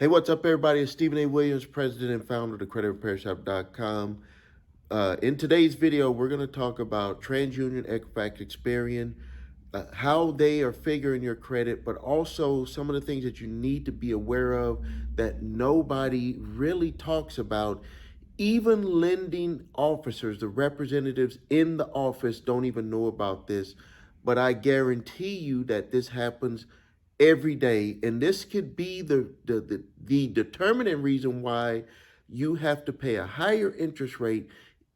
Hey, what's up, everybody? It's Stephen A. Williams, president and founder of thecreditrepairshop.com. In today's video, we're going to talk about TransUnion, Equifax, Experian, how they are figuring your credit, but also some of the things that you need to be aware of that nobody really talks about. Even lending officers, the representatives in the office, don't even know about this. But I guarantee you that this happens every day, and this could be the determinant reason why you have to pay a higher interest rate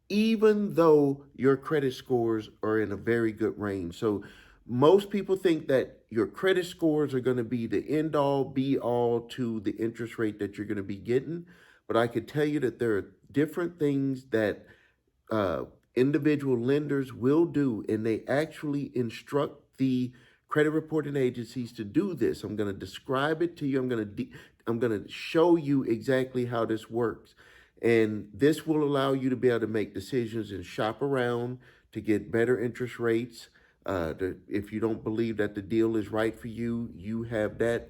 even though your credit scores are in a very good range. So most people think that your credit scores are going to be the end all be all to the interest rate that you're going to be getting, but I could tell you that there are different things that uh, individual lenders will do, and they actually instruct the credit reporting agencies to do this. I'm going to describe it to you. I'm going to show you exactly how this works. And this will allow you to be able to make decisions and shop around to get better interest rates. If you don't believe that the deal is right for you, you have that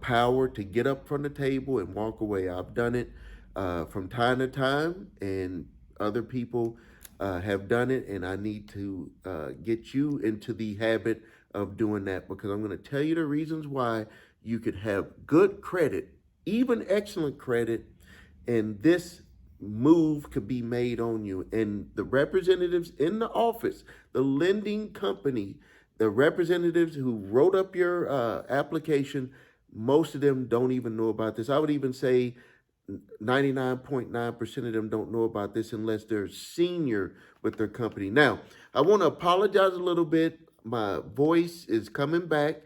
power to get up from the table and walk away. I've done it from time to time, and other people have done it, and I need to get you into the habit of doing that, because I'm going to tell you the reasons why you could have good credit, even excellent credit, and this move could be made on you. And the representatives in the office, the lending company, the representatives who wrote up your application, most of them don't even know about this. I would even say 99.9% of them don't know about this unless they're senior with their company. Now, I want to apologize a little bit. My voice is coming back.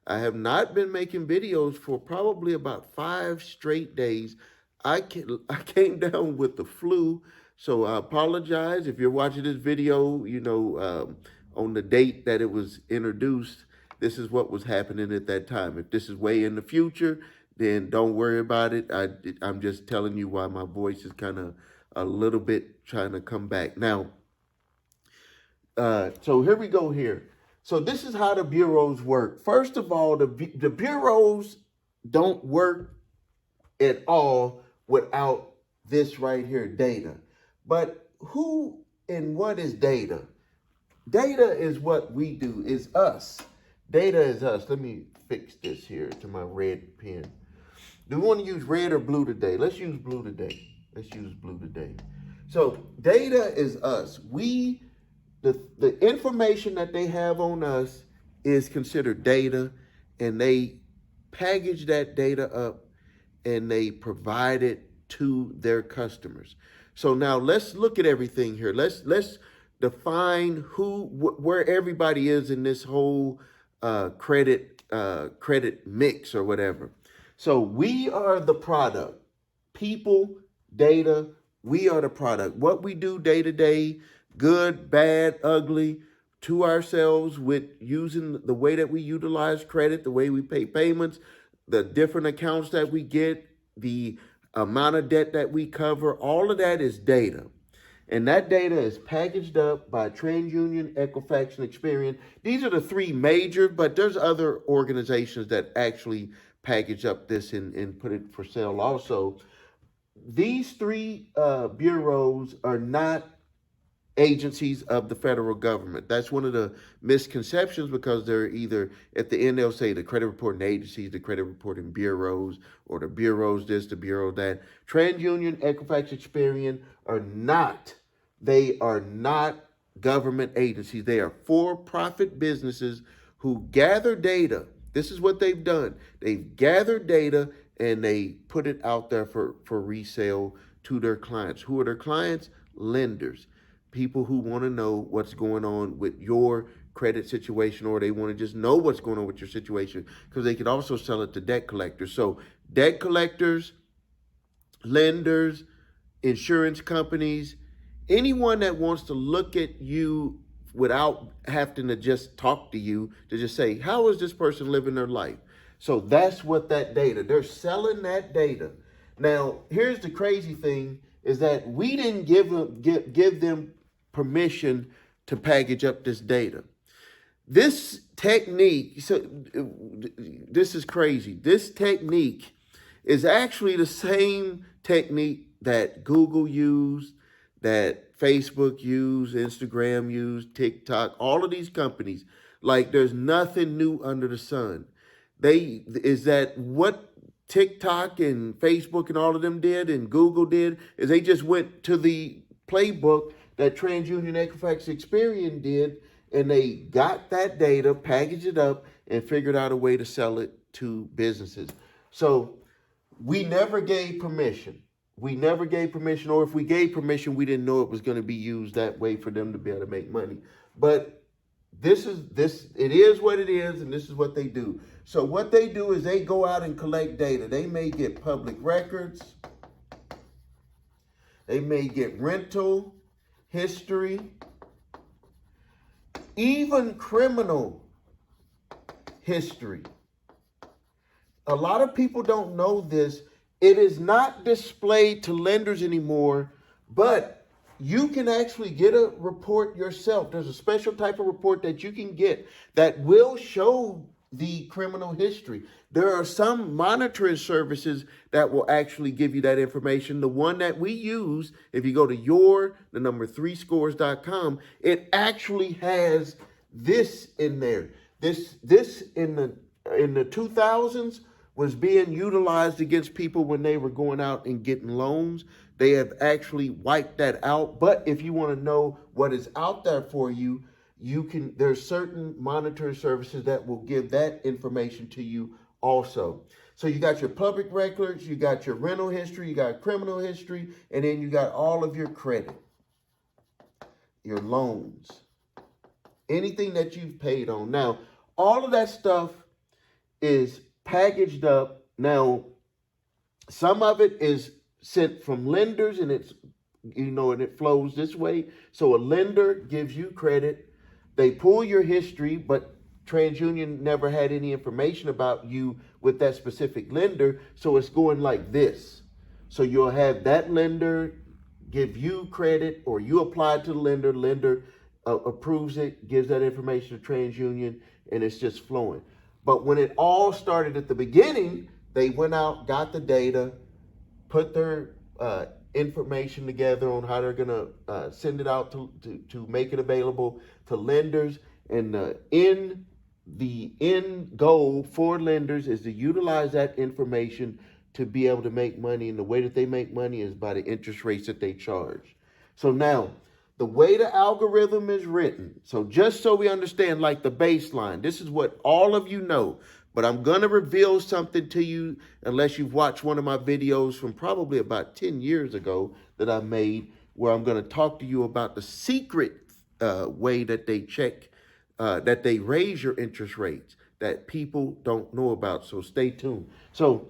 I have not been making videos for probably about 5 straight days. I came down with the flu, so I apologize if you're watching this video, on the date that it was introduced. This is what was happening at that time. If this is way in the future, then don't worry about it. I'm just telling you why my voice is kind of a little bit trying to come back. Now, so here we go here. So this is how the bureaus work. First of all, the bureaus don't work at all without this right here, data. But who and what is data? Data is what we do, is us. Data is us. Let me fix this here to my red pen. Do we want to use red or blue today? Let's use blue today. Let's use blue today. So data is us. The information that they have on us is considered data, and they package that data up and they provide it to their customers. So now let's look at everything here. Let's define where everybody is in this whole credit mix or whatever. So we are the product. People, data, we are the product. What we do day to day, good, bad, ugly, to ourselves, with using the way that we utilize credit, the way we pay payments, the different accounts that we get, the amount of debt that we cover, all of that is data. And that data is packaged up by TransUnion, Equifax, and Experian. These are the 3 major, but there's other organizations that actually package up this and put it for sale also. These 3 bureaus are not agencies of the federal government. That's one of the misconceptions, because they're either, at the end they'll say the credit reporting agencies, the credit reporting bureaus, or the bureaus this, the bureau that. TransUnion, Equifax, Experian are not government agencies. They are for-profit businesses who gather data. This is what they've done. They've gathered data and they put it out there for resale to their clients. Who are their clients? Lenders. People who want to know what's going on with your credit situation, or they want to just know what's going on with your situation, because they could also sell it to debt collectors. So debt collectors, lenders, insurance companies, anyone that wants to look at you without having to just talk to you, to just say, how is this person living their life? So that's what that data, they're selling that data. Now, here's the crazy thing, is that we didn't give them permission to package up this data. This technique, so this is crazy. This technique is actually the same technique that Google used, that Facebook used, Instagram used, TikTok, all of these companies. Like there's nothing new under the sun. Is that what TikTok and Facebook and all of them did and Google did is they just went to the playbook that TransUnion Equifax Experian did, and they got that data, packaged it up, and figured out a way to sell it to businesses. So we never gave permission. We never gave permission, or if we gave permission, we didn't know it was going to be used that way for them to be able to make money. But it is what it is, and this is what they do. So what they do is they go out and collect data. They may get public records. They may get rental history, even criminal history. A lot of people don't know this. It is not displayed to lenders anymore, but you can actually get a report yourself. There's a special type of report that you can get that will show the criminal history. There are some monitoring services that will actually give you that information. The one that we use, if you go to the number 3scores.com, it actually has this in there. This in the 2000s was being utilized against people when they were going out and getting loans. They have actually wiped that out. But if you want to know what is out there for you, there's certain monitoring services that will give that information to you also. So you got your public records, you got your rental history, you got criminal history, and then you got all of your credit, your loans, anything that you've paid on. Now, all of that stuff is packaged up. Now, some of it is sent from lenders, and and it flows this way. So a lender gives you credit. They pull your history, but TransUnion never had any information about you with that specific lender. So it's going like this. So you'll have that lender give you credit, or you apply to the lender approves it, gives that information to TransUnion, and it's just flowing. But when it all started at the beginning, they went out, got the data, put their information together on how they're going to send it out to make it available to lenders. And the end goal for lenders is to utilize that information to be able to make money. And the way that they make money is by the interest rates that they charge. So now, the way the algorithm is written, so just so we understand, like the baseline, this is what all of you know, but I'm going to reveal something to you unless you've watched one of my videos from probably about 10 years ago that I made, where I'm going to talk to you about the secret way that they check, that they raise your interest rates that people don't know about. So stay tuned. So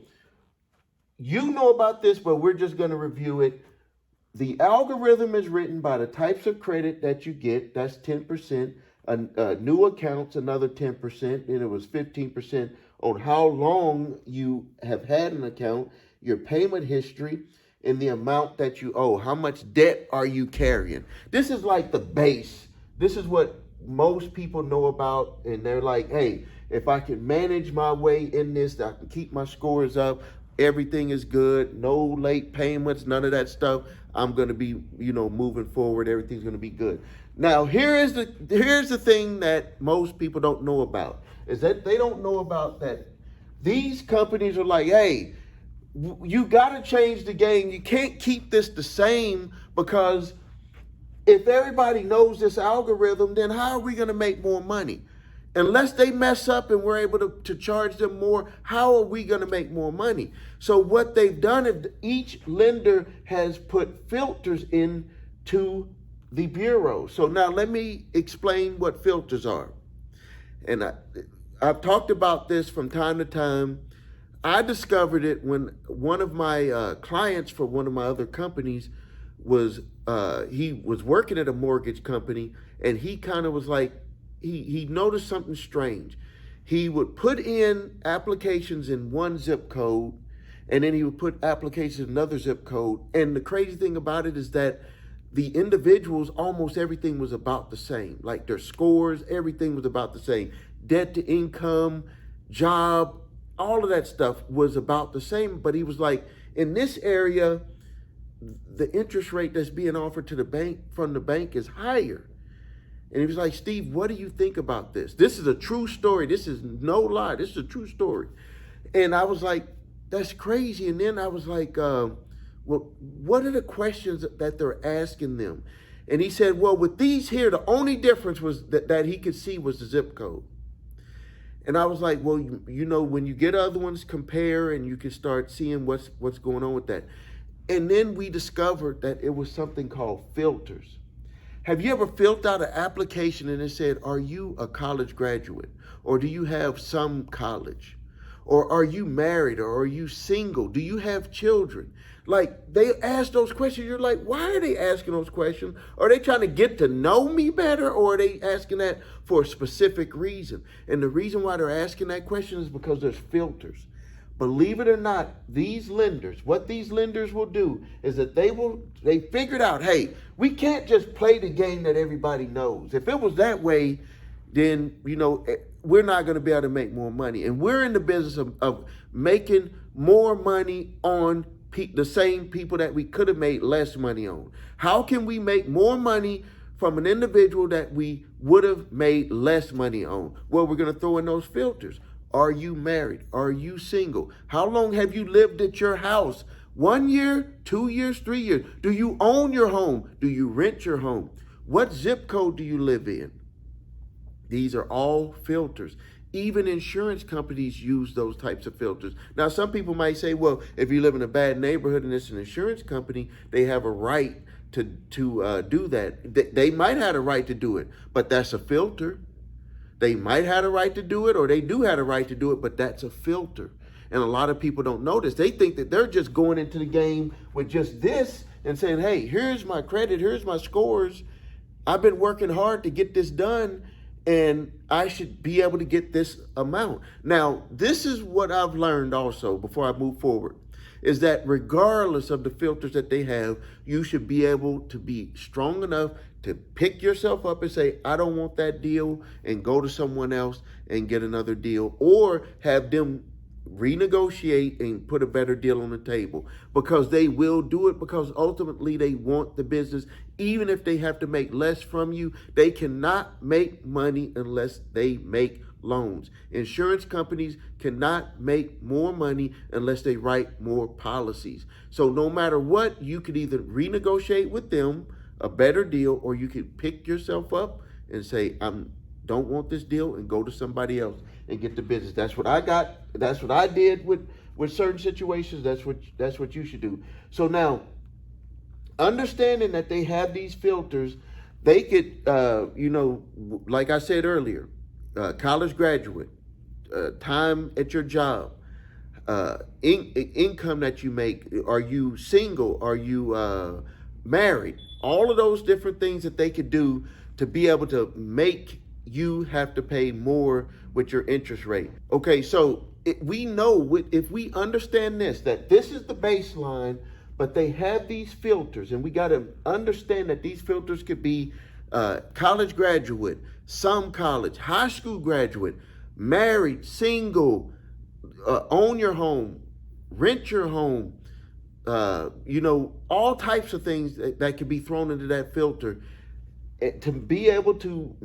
you know about this, but we're just going to review it. The algorithm is written by the types of credit that you get. That's 10%. New accounts, another 10%. And it was 15% on how long you have had an account, your payment history, and the amount that you owe. How much debt are you carrying? This is like the base. This is what most people know about. And they're like, hey, if I can manage my way in this, I can keep my scores up. Everything is good. No late payments, none of that stuff. I'm going to be, moving forward. Everything's going to be good. Now, here's the thing that most people don't know about, is that they don't know about that these companies are like, hey, you got to change the game. You can't keep this the same, because if everybody knows this algorithm, then how are we going to make more money? Unless they mess up and we're able to charge them more, how are we going to make more money? So what they've done is each lender has put filters into the bureau. So now let me explain what filters are. And I've talked about this from time to time. I discovered it when one of my clients for one of my other companies he was working at a mortgage company, and he kind of was like, he noticed something strange. He would put in applications in one zip code, and then he would put applications in another zip code. And the crazy thing about it is that the individuals, almost everything was about the same. Like their scores, everything was about the same. Debt to income, job, all of that stuff was about the same. But he was like, in this area, the interest rate that's being offered to the bank from the bank is higher. And he was like, Steve, what do you think about this? This is a true story. This is no lie. This is a true story. And I was like, that's crazy. And then I was like, well, what are the questions that they're asking them? And he said, well, with these here, the only difference was that he could see was the zip code. And I was like, well, you know, when you get other ones, compare, and you can start seeing what's going on with that. And then we discovered that it was something called filters. Have you ever filled out an application and it said, are you a college graduate? Or do you have some college? Or are you married? Or are you single? Do you have children? Like, they ask those questions. You're like, why are they asking those questions? Are they trying to get to know me better? Or are they asking that for a specific reason? And the reason why they're asking that question is because there's filters. Believe it or not, what these lenders will do is that they figured out, hey, we can't just play the game that everybody knows. If it was that way, then, you know, we're not going to be able to make more money. And we're in the business of making more money on the same people that we could have made less money on. How can we make more money from an individual that we would have made less money on? Well, we're going to throw in those filters. Are you married? Are you single? How long have you lived at your house? 1 year, 2 years, 3 years? Do you own your home? Do you rent your home? What zip code do you live in? These are all filters. Even insurance companies use those types of filters. Now, some people might say, well, if you live in a bad neighborhood and it's an insurance company, they have a right to do that. They might have a right to do it, but that's a filter. They might have a right to do it, or they do have a right to do it, but that's a filter. And a lot of people don't know this. They think that they're just going into the game with just this and saying, hey, here's my credit, here's my scores. I've been working hard to get this done, and I should be able to get this amount. Now, this is what I've learned also before I move forward, is that regardless of the filters that they have, you should be able to be strong enough to pick yourself up and say, I don't want that deal, and go to someone else and get another deal, or have them renegotiate and put a better deal on the table, because they will do it, because ultimately they want the business. Even if they have to make less from you, they cannot make money unless they make loans. Insurance companies cannot make more money unless they write more policies. So no matter what, you could either renegotiate with them a better deal, or you could pick yourself up and say, don't want this deal, and go to somebody else and get the business. That's what I got. That's what I did with certain situations. That's what you should do. So now, understanding that they have these filters, they could, like I said earlier, college graduate, time at your job, income that you make. Are you single? Are you married? All of those different things that they could do to be able to make you have to pay more with your interest rate. Okay, so we know, if we understand this, that this is the baseline, but they have these filters, and we got to understand that these filters could be college graduate, some college, high school graduate, married, single, own your home, rent your home, all types of things that could be thrown into that filter, to be able to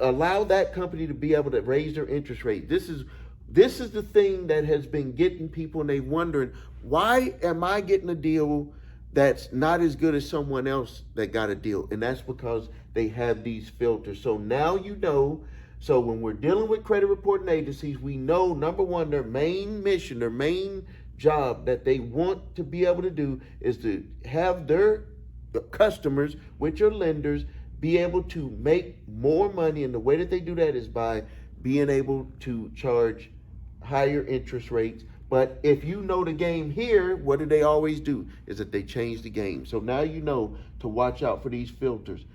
allow that company to be able to raise their interest rate. This is the thing that has been getting people, and they wondering, why am I getting a deal that's not as good as someone else that got a deal? And that's because they have these filters. So now you know. So when we're dealing with credit reporting agencies, we know, number one, their main mission, their main job that they want to be able to do is to have their customers, which are lenders, be able to make more money. And the way that they do that is by being able to charge higher interest rates. But if you know the game here, what do they always do? Is that they change the game. So now you know to watch out for these filters.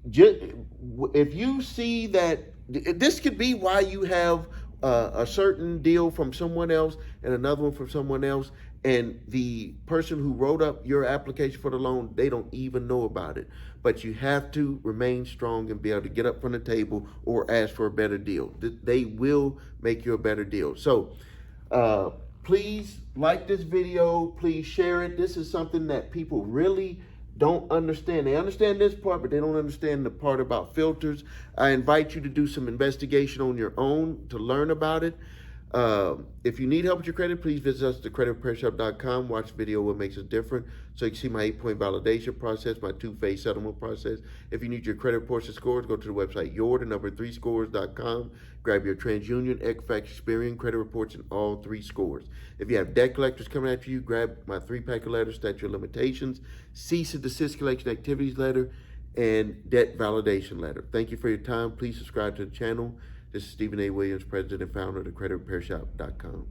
If you see that, this could be why you have a certain deal from someone else and another one from someone else, and the person who wrote up your application for the loan, they don't even know about it. But you have to remain strong and be able to get up from the table or ask for a better deal. They will make you a better deal. So Uh, please like this video. Please share it. This is something that people really don't understand. They understand this part, but they don't understand the part about filters. I invite you to do some investigation on your own to learn about it. If you need help with your credit, please visit us at thecreditrepairshop.com. Watch the video what makes us different so you can see my 8-point validation process, my 2-phase settlement process. If you need your credit reports and scores, go to the website your3scores.com. Grab your TransUnion, Equifax, Experian credit reports and all 3 scores. If you have debt collectors coming after you, grab my 3-pack of letters, statute of limitations, cease and desist collection activities letter, and debt validation letter. Thank you for your time. Please subscribe to the channel. This is Stephen A. Williams, President and Founder of thecreditrepairshop.com.